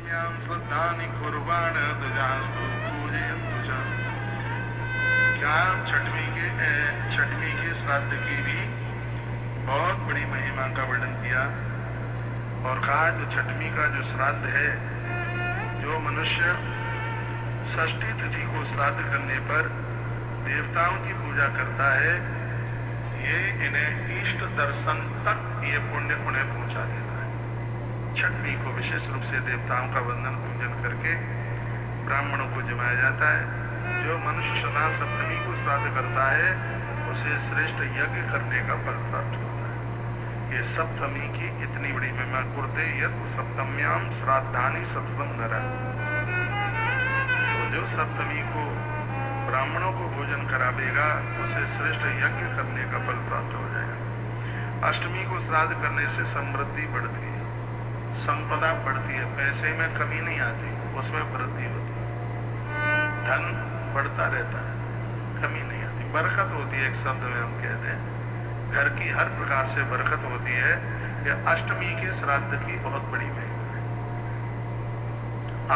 सप्तम्यां श्रद्धानि कुर्वाण दुजास्तु पूजयन्तु च। क्या छठवीं के श्राद्ध की भी बहुत बड़ी महिमा का वर्णन किया और कहा जो छठवीं का जो श्राद्ध है, जो मनुष्य षष्ठी तिथि को श्राद्ध करने पर देवताओं की पूजा करता है, ये इन्हें इष्ट दर्शन तक ये पुण्य उन्हें पहुंचा देता है। छठवीं को विशेष रूप से देवताओं का वंदन पूजन करके ब्राह्मणों को जमाया जाता है। जो मनुष्य सदा सप्तमी को श्राद्ध करता है उसे श्रेष्ठ यज्ञ करने का फल प्राप्त होता है। ये सप्तमी की इतनी बड़ी महिमा कुर्ते यस सप्तम्याम श्राद्धानि सत्वं नरः। तो जो सप्तमी को ब्राह्मणों को भोजन करावेगा उसे श्रेष्ठ यज्ञ करने का फल प्राप्त हो जाएगा। अष्टमी को श्राद्ध करने से समृद्धि बढ़ती है, संपदा बढ़ती है, पैसे में कमी नहीं आती, उसमें वृद्धि होती है, धन बढ़ता रहता है, कमी नहीं आती, बरकत होती है। एक शब्द में हम कहते हैं घर की हर प्रकार से बरकत होती है। यह अष्टमी के श्राद्ध की बहुत बड़ी महिमा है।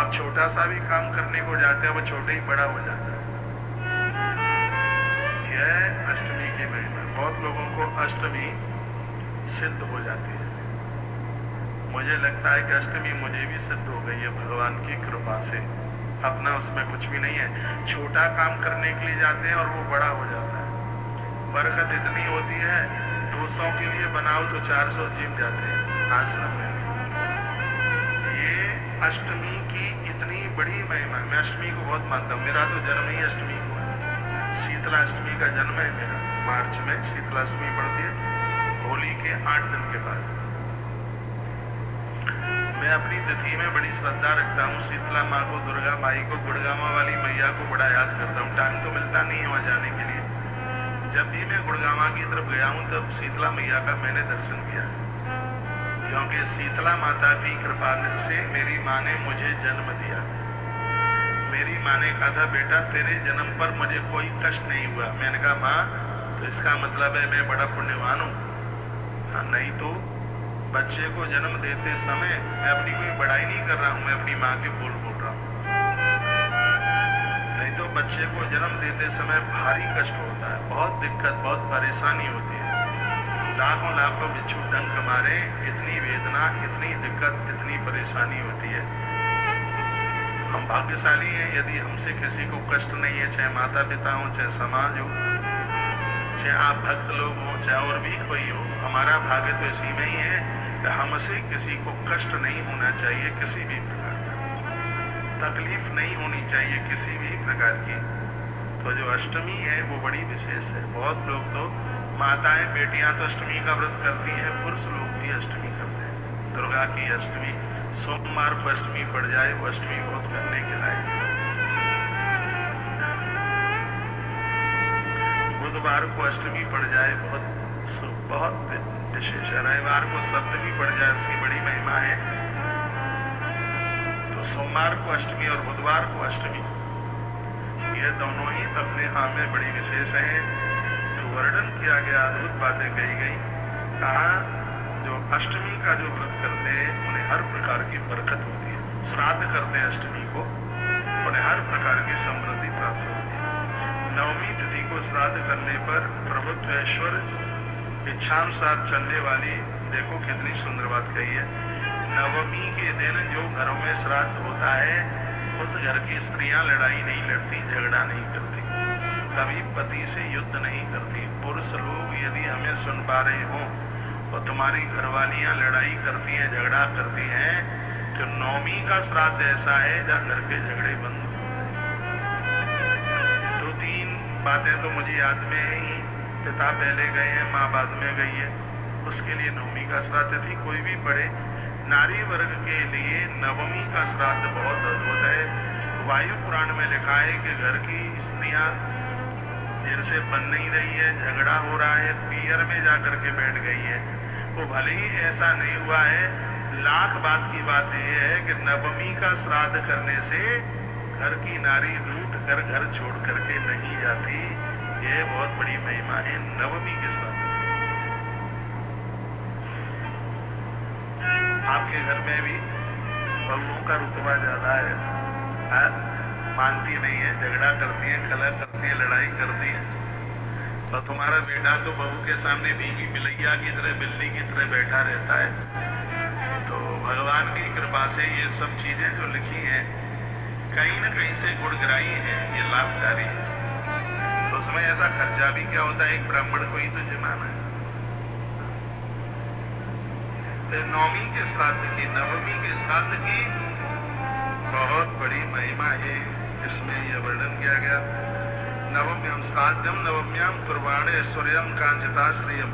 आप छोटा सा भी काम करने को जाते हैं वो छोटे ही बड़ा हो जाता है। यह अष्टमी की महिमा। बहुत लोगों को अष्टमी सिद्ध हो जाती है। मुझे लगता है कि अष्टमी मुझे भी सिद्ध हो गई है भगवान की कृपा से। अपना उसमें कुछ भी नहीं है। छोटा काम करने के लिए जाते हैं और वो बड़ा हो जाता है। बरकत इतनी होती है 200 के लिए बनाओ तो 400 जीत जाते हैं आश्रम में। ये अष्टमी की इतनी बड़ी महिमा। मैं अष्टमी को बहुत मानता हूँ। मेरा तो जन्म ही अष्टमी को है। शीतला अष्टमी का जन्म है मेरा। मार्च में शीतला अष्टमी पड़ती है, होली के 8 दिन के बाद। मैं अपनी तिथि में बड़ी श्रद्धा रखता हूँ। शीतला माँ को, दुर्गा माई को, गुड़गामा वाली मैया को बड़ा याद करता हूँ। टाइम तो मिलता नहीं है वहाँ जाने के लिए। जब भी मैं गुड़गामा की तरफ गया हूँ तब शीतला मैया का मैंने दर्शन किया, क्योंकि शीतला माता की कृपा से मेरी माँ ने मुझे जन्म दिया। मेरी माँ ने कहा था बेटा तेरे जन्म पर मुझे कोई कष्ट नहीं हुआ। मैंने कहा माँ तो इसका मतलब है मैं बड़ा पुण्यवान हूँ? नहीं तो बच्चे को जन्म देते समय मैं अपनी कोई बड़ाई नहीं कर रहा हूँ, मैं अपनी माँ के बोल रहा हूँ। नहीं तो बच्चे को जन्म देते समय भारी कष्ट होता है, बहुत दिक्कत, बहुत परेशानी होती है। लाखों बिच्छू डंक मारे, इतनी वेदना, इतनी दिक्कत, इतनी परेशानी होती है। हम भाग्यशाली हैं यदि हमसे किसी को कष्ट नहीं है, चाहे माता पिता हो, चाहे समाज हो, चाहे आप भक्त लोग हो, चाहे और भी कोई हो। हमारा भाग्य तो इसी में ही है कि हमसे किसी को कष्ट नहीं होना चाहिए, किसी भी प्रकार का तकलीफ नहीं होनी चाहिए किसी भी प्रकार की। तो जो अष्टमी है वो बड़ी विशेष है। बहुत लोग तो माताएं बेटियां तो अष्टमी का व्रत करती हैं, पुरुष लोग भी अष्टमी करते हैं। दुर्गा की अष्टमी, सोमवार को अष्टमी पड़ जाए वो अष्टमी बहुत करने के लायक है। बुधवार को अष्टमी पड़ जाए बहुत विशेष है। रविवार को सप्तमी पड़ जाए उसकी बड़ी महिमा है। तो सोमवार को अष्टमी और बुधवार को अष्टमी, ये दोनों ही अपने आप में बड़ी विशेष है। जो वर्णन किया गया, अद्भुत बातें कही गई। कहा जो अष्टमी का जो व्रत करते हैं उन्हें हर प्रकार की बरकत होती है। श्राद्ध करते हैं अष्टमी को, उन्हें हर प्रकार की समृद्धि प्राप्त होती है। नवमी तिथि को श्राद्ध करने पर प्रभुत्व ऐश्वर्य इच्छानुसार चलने वाली, देखो कितनी सुंदर बात कही है। नवमी के दिन जो घरों में श्राद्ध होता है उस घर की स्त्रियां लड़ाई नहीं लड़ती, झगड़ा नहीं करती, कभी पति से युद्ध नहीं करती। पुरुष लोग यदि हमें सुन पा रहे हो और तुम्हारी घरवालियां लड़ाई करती हैं, झगड़ा करती हैं, तो नवमी का श्राद्ध ऐसा है जहाँ घर के झगड़े बंद होते हैं। 2-3 बातें तो मुझे याद में ही। पिता पहले गए हैं, माँ बाद में गई है, उसके लिए नवमी का श्राद्ध थी। कोई भी पढ़े, नारी वर्ग के लिए नवमी का श्राद्ध बहुत अद्भुत है। वायु पुराण में लिखा है कि घर की स्त्रियां जिनसे बन नहीं रही है, झगड़ा हो रहा है, पीयर में जाकर के बैठ गई है, वो भले ही ऐसा नहीं हुआ है, लाख बात की बात यह है कि नवमी का श्राद्ध करने से घर की नारी रूठ कर घर छोड़ करके नहीं जाती। ये बहुत बड़ी महिमा है नवमी के श्राद्ध। आपके घर में भी बहुओं का रुतबा ज्यादा है, मानती नहीं है, झगड़ा करती है, कलह करती है, लड़ाई करती है। तो तुम्हारा बेटा तो बहू के सामने भीगी बिलैया की तरह, बिल्ली की तरह बैठा रहता है। तो भगवान की कृपा से ये सब चीजें जो लिखी हैं कहीं ना कहीं से गुणग्राही है, ये लाभकारी है। तो उसमें ऐसा खर्चा भी क्या होता है, एक ब्राह्मण को ही तो जमाना है। तो नवमी के श्राद्ध की, नवमी के श्राद्ध की बहुत बड़ी महिमा है, इसमें यह वर्णन किया गया। नवम्यम श्राद्धम नवम्याम कुर्बाणे ऐश्वर्यम कांचिताश्रियम